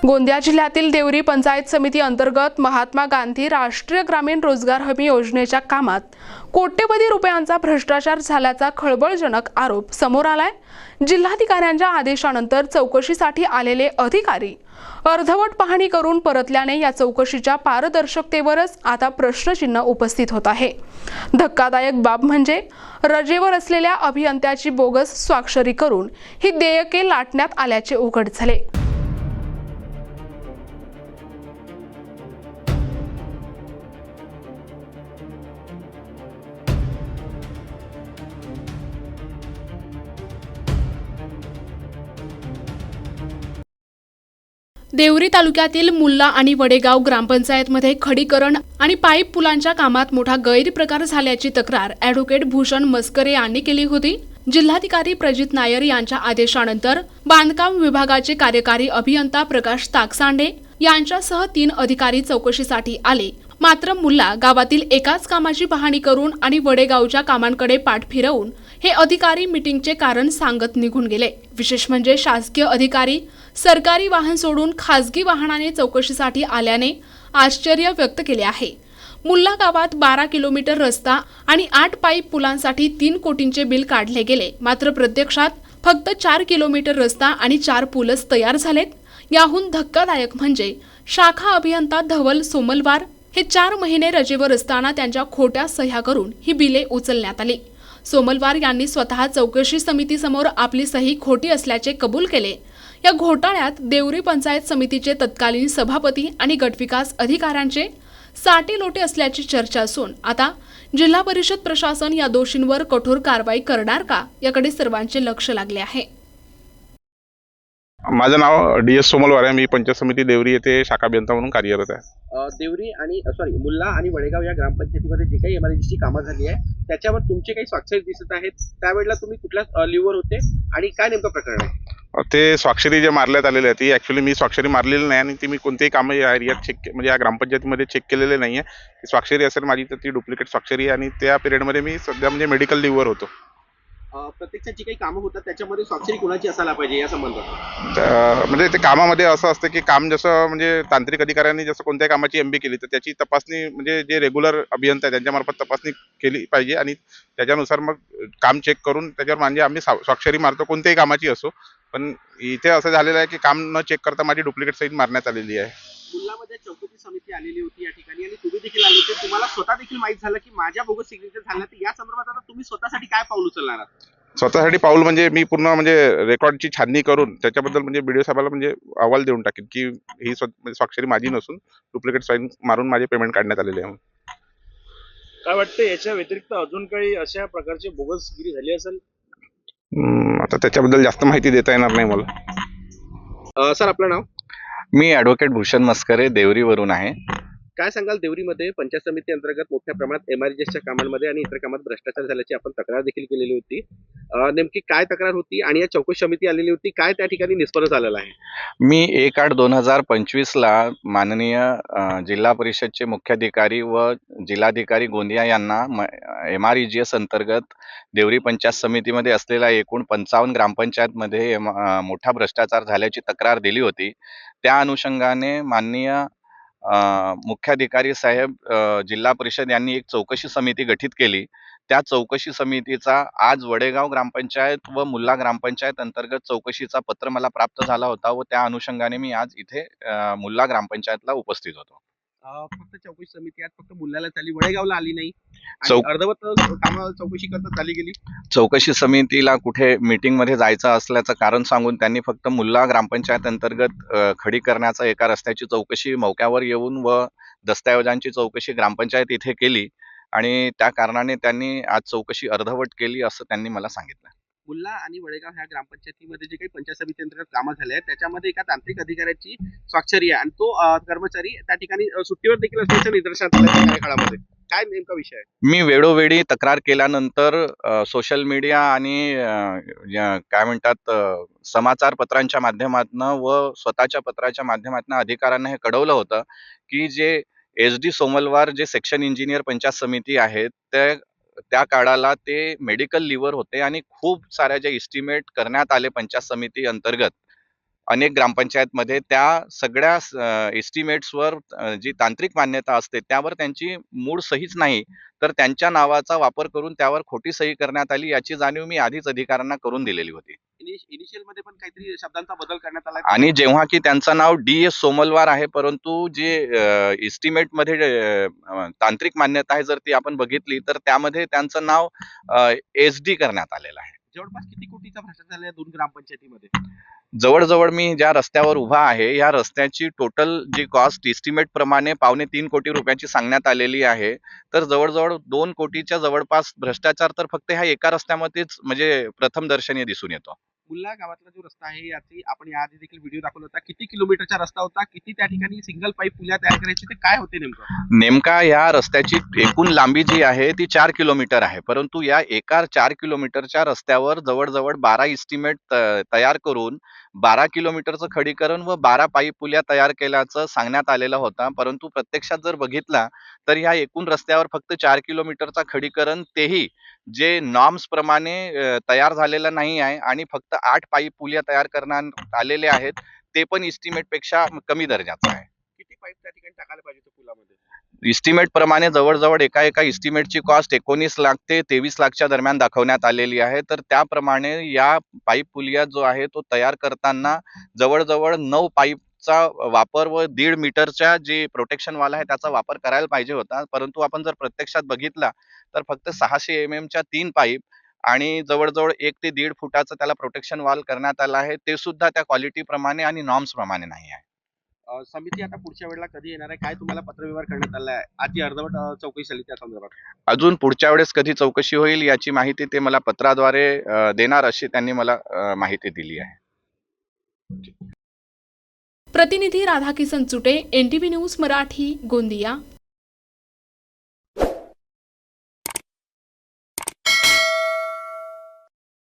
गोंदिया जिल्ह्यातील देवरी पंचायत समिती अंतर्गत महात्मा गांधी राष्ट्रीय ग्रामीण रोजगार हमी योजनेच्या कामात कोट्यवधी रुपयांचा भ्रष्टाचार झाल्याचा खळबळजनक आरोप समोर आलाय। जिल्हाधिकाऱ्यांच्या आदेशानंतर चौकशीसाठी आलेले अधिकारी अर्धवट पाहणी करून परतल्याने या चौकशीच्या पारदर्शकतेवरच आता प्रश्नचिन्ह उपस्थित होत आहे। धक्कादायक बाब म्हणजे रजेवर असलेल्या अभियंत्याची बोगस स्वाक्षरी करून ही देयके लाटण्यात आल्याचे उघड झाले। देवरी तालुक्यातील मुल्ला आणि वडेगाव ग्रामपंचायतमध्ये खडीकरण आणि पाईप पुलांच्या कामात मोठा गैरप्रकार झाल्याची तक्रार ॲडव्होकेट भूषण मस्करे यांनी केली होती। जिल्हाधिकारी प्रजित नायर यांच्या आदेशानंतर बांधकाम विभागाचे कार्यकारी अभियंता प्रकाश ताकसांडे यांच्यासह 3 अधिकारी चौकशीसाठी आले। मात्र मुल्ला गावातील एकाच कामाची पाहणी करून आणि वडेगावच्या कामांकडे पाठ फिरवून हे अधिकारी मीटिंगचे कारण सांगत निघून गेले। विशेष म्हणजे शासकीय अधिकारी सरकारी वाहन सोडून खासगी वाहनाने चौकशीसाठी आल्याने आश्चर्य व्यक्त केले आहे। मुल्ला गावात 12 किलोमीटर रस्ता आणि 8 पाईप पुलांसाठी 3 कोटींचे बिल काढले गेले। मात्र प्रत्यक्षात फक्त 4 किलोमीटर रस्ता आणि 4 पुलच तयार झालेत। याहून धक्कादायक म्हणजे शाखा अभियंता धवल सोमलवार हे 4 महिने रजेवर असताना त्यांच्या खोट्या सह्या करून ही बिले उचलण्यात आली। सोमलवार यांनी स्वतः चौकशी समितीसमोर आपली सही खोटी असल्याचे कबूल केले। या घोटाळ्यात देवरी पंचायत समितीचे तत्कालीन सभापती आणि गटविकास अधिकाऱ्यांचे साटेलोटे असल्याची चर्चा असून आता जिल्हा परिषद प्रशासन या दोषींवर कठोर कारवाई करणार का याकडे सर्वांचे लक्ष लागले आहे। माझं नाव DS सोमलवार आहे। मी पंचायत समिती देवरी येथे शाखा अभियंता म्हणून कार्यरत आहे। देवरी आणि मुल्ला आणि वडेगाव या ग्रामपंचायतीमध्ये जे काही MRGची कामं झाली आहे त्याच्यावर तुमचे काही स्वाक्षरी दिसत आहेत। त्यावेळेला तुम्ही कुठल्या लिव्हर होते आणि काय नेमकं प्रकरण आहे? ते स्वाक्षरी जे मारण्यात आलेले आहे ती ॲक्च्युली मी स्वाक्षरी मारलेली नाही आणि ती मी कोणतेही कामं या एरियात म्हणजे या ग्रामपंचायतीमध्ये चेक केलेले नाही आहे। ती स्वाक्षरी असेल माझी तर ती डुप्लिकेट स्वाक्षरी आहे आणि त्या पिरियडमध्ये मी सध्या म्हणजे मेडिकल लिव्हर होतो। प्रत्यक्षात जी काही कामं होतात त्याच्यामध्ये स्वाक्षरी कोणाची असायला पाहिजे या संबंधात? म्हणजे ते कामामध्ये असं असतं की काम जसं म्हणजे तांत्रिक अधिकाऱ्यांनी जसं कोणत्याही कामाची MB केली तर त्याची तपासणी म्हणजे जे रेग्युलर अभियंता आहे त्यांच्यामार्फत तपासणी केली पाहिजे आणि त्याच्यानुसार मग काम चेक करून त्याच्यावर म्हणजे आम्ही स्वाक्षरी मारतो कोणत्याही कामाची असो। पण इथे असं झालेलं आहे की काम न चेक करता माझी डुप्लिकेट सही मारण्यात आलेली आहे। मुल्लामध्ये चौकशी समिती आलेली होती या ठिकाणी आणि तुम्ही देखील आले होते। तुम्हाला स्वतः देखील माहित झालं की माझ्या बोगस सिग्नेचर झालं, तर या संदर्भात आता तुम्ही स्वतःसाठी काय पाऊल उचलणार आहात? स्वतःसाठी पाऊल म्हणजे मी पूर्ण म्हणजे रेकॉर्डची छाननी करून त्याच्याबद्दल म्हणजे BDO साहेबाला म्हणजे अहवाल देऊन टाकेन की ही स्वाक्षरी माझी नसून डुप्लिकेट साईन मारून माझे पेमेंट काढण्यात आलेले आहे। काय वाटतं याच्या व्यतिरिक्त अजून काही अशा प्रकारची बोगसगिरी झाली असेल? आता त्याच्याबद्दल जास्त माहिती देता येणार नाही मला। सर आपलं नाव? मी ॲडव्होकेट भूषण मस्करे देवरीवरून आहे। काय सांगाल? देवरीमध्ये पंचायत समिती अंतर्गत मोठ्या प्रमाणात MRGच्या कामांमध्ये आणि इतर कामात भ्रष्टाचार झाल्याची आपण तक्रार देखील केलेली होती। नेमकी काय तक्रार होती आणि या चौकशी समिती आलेली होती, काय त्या ठिकाणी निष्पन्न झालेलं आहे? मी 1/8/2025 ला माननीय जिल्हा परिषदचे मुख्याधिकारी व जिल्हाधिकारी गोंदिया यांना MREGS अंतर्गत देवरी पंचायत समितीमध्ये असलेल्या एकूण 55 ग्रामपंचायतमध्ये मोठा भ्रष्टाचार झाल्याची तक्रार दिली होती। त्या अनुषंगाने माननीय मुख्याधिकारी साहेब जिल्हा परिषद यांनी एक चौकशी समिती गठीत केली। त्या चौकशी समितीचा आज वडेगाव ग्रामपंचायत व मुल्ला ग्रामपंचायत अंतर्गत चौकशीचा पत्र मला प्राप्त झाला होता व त्या अनुषंगाने मी आज इथे मुल्ला ग्रामपंचायतला उपस्थित होतो। फक्त चौकशी समिती आज फक्त मुल्लाला झाली, वडेगावला आली नाही आणि अर्धवट कामं चौकशी करता चाली गेली। चौकशी समितीला कुठे मीटिंग मध्ये जायचं असल्याचं कारण सांगून त्यांनी फक्त मुल्ला ग्रामपंचायत अंतर्गत खडी करण्याचा एका रस्त्याची चौकशी मौक्यावर येऊन व दस्तऐवजांची चौकशी ग्रामपंचायत इथे केली आणि त्या कारणाने त्यांनी आज चौकशी अर्धवट केली असं त्यांनी मला सांगितलं। मुल्ला आणि वडेगाव ह्या ग्रामपंचायतीमध्ये जे काही पंचायत समिती अंतर्गत कामं झाले आहेत त्याच्यामध्ये एका तांत्रिक अधिकाऱ्याची स्वाक्षरी आहे आणि तो कर्मचारी त्या ठिकाणी सुट्टीवर देखील असल्याचं निदर्शनास आलं त्या काळामध्ये। काय नेमका विषय आहे? मी वेळोवेळी तक्रार केल्यानंतर सोशल मीडिया आणि काय म्हणतात समाचार पत्रांच्या माध्यमातून व स्वतःच्या पत्राच्या माध्यमातून अधिकाऱ्यांना हे कळवलं होतं की जे SD सोमलवार जे सेक्शन इंजिनियर पंचायत समिती आहेत त्या काळाला ते मेडिकल लिव्हर होते आणि खूप साऱ्या ज्या एस्टिमेट करण्यात आले पंचायत समिती अंतर्गत अनेक ग्रामपंचायतमध्ये त्या सगळ्या एस्टिमेट्सवर जी तांत्रिक मान्यता असते त्यावर त्यांची मूळ सहीच नाही, तर त्यांच्या नावाचा वापर करून त्यावर खोटी सही करण्यात आली, याची जाणीव मी आधीच अधिकाऱ्यांना करून दिलेली होती. इनिशियल मध्ये पण काहीतरी शब्दांचा बदल करण्यात आला आणि जेव्हा की त्यांचं नाव DS सोमलवार आहे, परंतु जे एस्टिमेटमध्ये तांत्रिक मान्यता आहे जर ती आपण बघितली, तर त्यामध्ये त्यांचं नाव SD करण्यात आलेलं आहे. जवळपास किती कोटीचा भ्रष्टाचार झाला या 2 ग्रामपंचायतीमध्ये? जवळ-जवळ मी ज्या रस्त्यावर उभा आहे, या रस्त्याची टोटल जी कॉस्ट एस्टिमेट प्रमाणे 2.25 कोटी रुपयाची सांगण्यात आलेली आहे. तर जवळ-जवळ 2 कोटीच्या जवळपास भ्रष्टाचार तर फक्त ह्या एका रस्त्यामध्येच म्हणजे प्रथमदर्शनी दिसून येतो. मुल्ला गावातला जो रस्ता आहे याची आपण याआधी देखील व्हिडिओ दाखवला होता. किती किलोमीटरचा रस्ता होता? किती त्या ठिकाणी सिंगल पाईप पुल्या तयार करायची, ते काय होते नेमकं? नेमका या रस्त्याची एकूण लांबी जी आहे ती 4 किलोमीटर आहे. परंतु या एका 4 किलोमीटरच्या रस्त्यावर जवळ-जवळ 12 एस्टिमेट तयार करून 12 किलोमीटरचं खडीकरण व 12 पाईप पुल्या तयार केल्याचं सांगण्यात आलेलं होतं. परंतु प्रत्यक्षात जर बघितला तर ह्या एकूण रस्त्यावर फक्त 4 किलोमीटरचा खडीकरण, तेही जे नॉर्म्स प्रमाणे तयार झालेलं नाही आहे, आणि फक्त 8 पाईप पुल्या तयार करण्यात आलेले आहेत, ते पण एस्टिमेट पेक्षा कमी दर्जाचं आहे. किती पाईप त्या ठिकाणी टाकायला पाहिजे होते पुलामध्ये? एस्टिमेट प्रमाणे जवळ-जवळ एका एस्टिमेटची कॉस्ट 19 लाख ते 23 लाखच्या दरम्यान दाखवण्यात आलेली आहे. तर त्याप्रमाणे या पाईप पुलिया जो आहे तो तयार करताना जवळ-जवळ 9 पाईपचा वापर व 1.5 मीटरच्या जे प्रोटेक्शन वॉल आहे त्याचा वापर करायला पाहिजे होता. परंतु आपण जर प्रत्यक्षात बघितला तर फक्त 600 च्या 3 पाईप आणि जवळ-जवळ 1 ते 1.5 फुटाचं त्याला प्रोटेक्शन वॉल करण्यात आलं आहे. ते सुद्धा त्या क्वालिटी प्रमाणे आणि नॉर्म्स प्रमाणे नाही आहे. समिती आता पुढच्या वेळेला कधी येणार आहे? काय तुम्हाला पत्रव्यवहार करण्यात आला आहे? आधी अर्धवट चौकशी झाली त्या संदर्भात. अजून पुढच्या वेळेस कधी चौकशी होईल याची माहिती ते मला पत्राद्वारे देणार, अशी त्यांनी मला माहिती दिली आहे. प्रतिनिधी राधाकिसन चुटे, NTV न्यूज मराठी, गोंदिया.